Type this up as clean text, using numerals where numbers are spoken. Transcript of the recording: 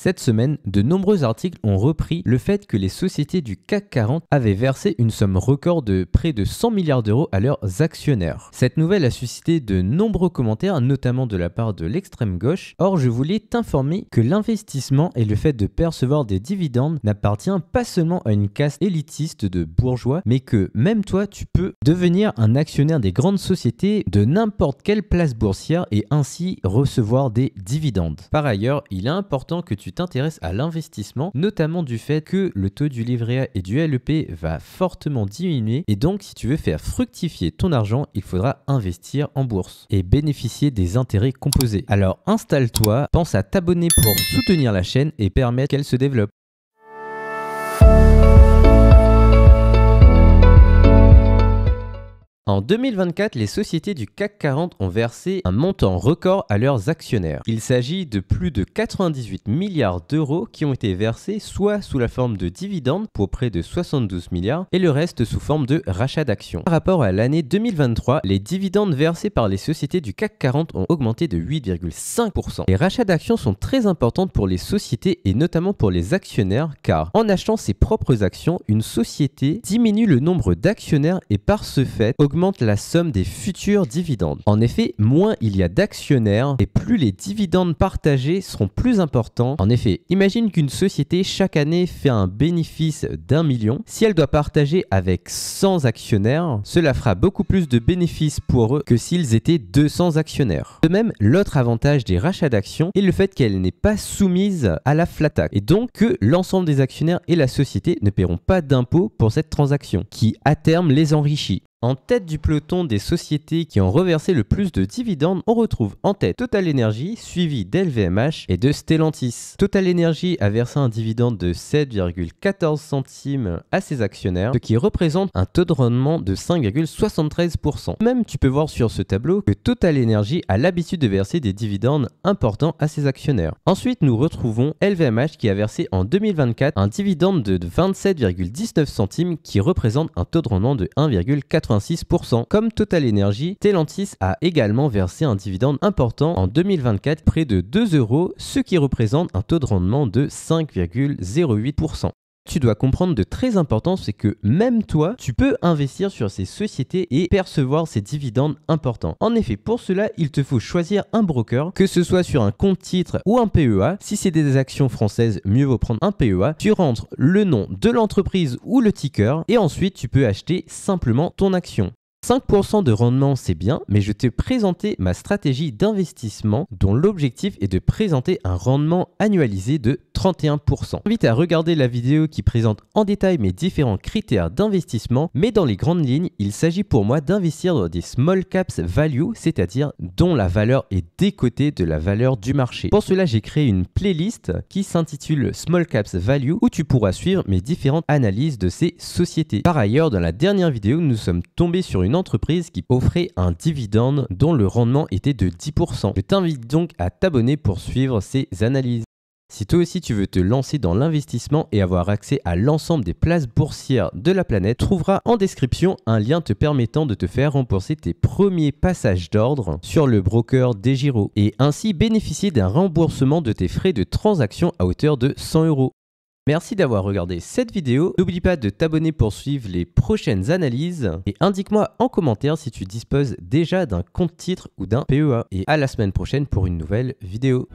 Cette semaine, de nombreux articles ont repris le fait que les sociétés du CAC 40 avaient versé une somme record de près de 100 milliards d'euros à leurs actionnaires. Cette nouvelle a suscité de nombreux commentaires, notamment de la part de l'extrême gauche. Or, je voulais t'informer que l'investissement et le fait de percevoir des dividendes n'appartient pas seulement à une caste élitiste de bourgeois, mais que même toi, tu peux devenir un actionnaire des grandes sociétés de n'importe quelle place boursière et ainsi recevoir des dividendes. Par ailleurs, il est important que tu t'intéresses à l'investissement, notamment du fait que le taux du livret A et du LEP va fortement diminuer et donc si tu veux faire fructifier ton argent, il faudra investir en bourse et bénéficier des intérêts composés. Alors installe-toi, pense à t'abonner pour soutenir la chaîne et permettre qu'elle se développe. En 2024, les sociétés du CAC 40 ont versé un montant record à leurs actionnaires. Il s'agit de plus de 98 milliards d'euros qui ont été versés soit sous la forme de dividendes pour près de 72 milliards et le reste sous forme de rachat d'actions. Par rapport à l'année 2023, les dividendes versés par les sociétés du CAC 40 ont augmenté de 8,5%. Les rachats d'actions sont très importants pour les sociétés et notamment pour les actionnaires car en achetant ses propres actions, une société diminue le nombre d'actionnaires et par ce fait augmente la somme des futurs dividendes. En effet, moins il y a d'actionnaires et plus les dividendes partagés seront plus importants. En effet, imagine qu'une société chaque année fait un bénéfice d'1 million. Si elle doit partager avec 100 actionnaires, cela fera beaucoup plus de bénéfices pour eux que s'ils étaient 200 actionnaires. De même, l'autre avantage des rachats d'actions est le fait qu'elle n'est pas soumise à la flat tax et donc que l'ensemble des actionnaires et la société ne paieront pas d'impôts pour cette transaction qui à terme les enrichit. En tête du peloton des sociétés qui ont reversé le plus de dividendes, on retrouve en tête Total Energy, suivi d'LVMH et de Stellantis. Total Energy a versé un dividende de 7,14 centimes à ses actionnaires, ce qui représente un taux de rendement de 5,73%. Même tu peux voir sur ce tableau que Total Energy a l'habitude de verser des dividendes importants à ses actionnaires. Ensuite, nous retrouvons LVMH qui a versé en 2024 un dividende de 27,19 centimes qui représente un taux de rendement de 1,86%. Comme Total Energy, Stellantis a également versé un dividende important en 2024 près de 2 euros, ce qui représente un taux de rendement de 5,08%. Tu dois comprendre de très important, c'est que même toi, tu peux investir sur ces sociétés et percevoir ces dividendes importants. En effet, pour cela, il te faut choisir un broker, que ce soit sur un compte titre ou un PEA. Si c'est des actions françaises, mieux vaut prendre un PEA. Tu rentres le nom de l'entreprise ou le ticker et ensuite tu peux acheter simplement ton action. 5% de rendement, c'est bien, mais je t'ai présenté ma stratégie d'investissement dont l'objectif est de présenter un rendement annualisé de 31%. Je t'invite à regarder la vidéo qui présente en détail mes différents critères d'investissement, mais dans les grandes lignes, il s'agit pour moi d'investir dans des small caps value, c'est-à-dire dont la valeur est décotée de la valeur du marché. Pour cela, j'ai créé une playlist qui s'intitule Small Caps Value où tu pourras suivre mes différentes analyses de ces sociétés. Par ailleurs, dans la dernière vidéo, nous sommes tombés sur une entreprise qui offrait un dividende dont le rendement était de 10%. Je t'invite donc à t'abonner pour suivre ces analyses. Si toi aussi tu veux te lancer dans l'investissement et avoir accès à l'ensemble des places boursières de la planète, tu trouveras en description un lien te permettant de te faire rembourser tes premiers passages d'ordre sur le broker DEGIRO et ainsi bénéficier d'un remboursement de tes frais de transaction à hauteur de 100 euros. Merci d'avoir regardé cette vidéo. N'oublie pas de t'abonner pour suivre les prochaines analyses et indique-moi en commentaire si tu disposes déjà d'un compte titre ou d'un PEA. Et à la semaine prochaine pour une nouvelle vidéo.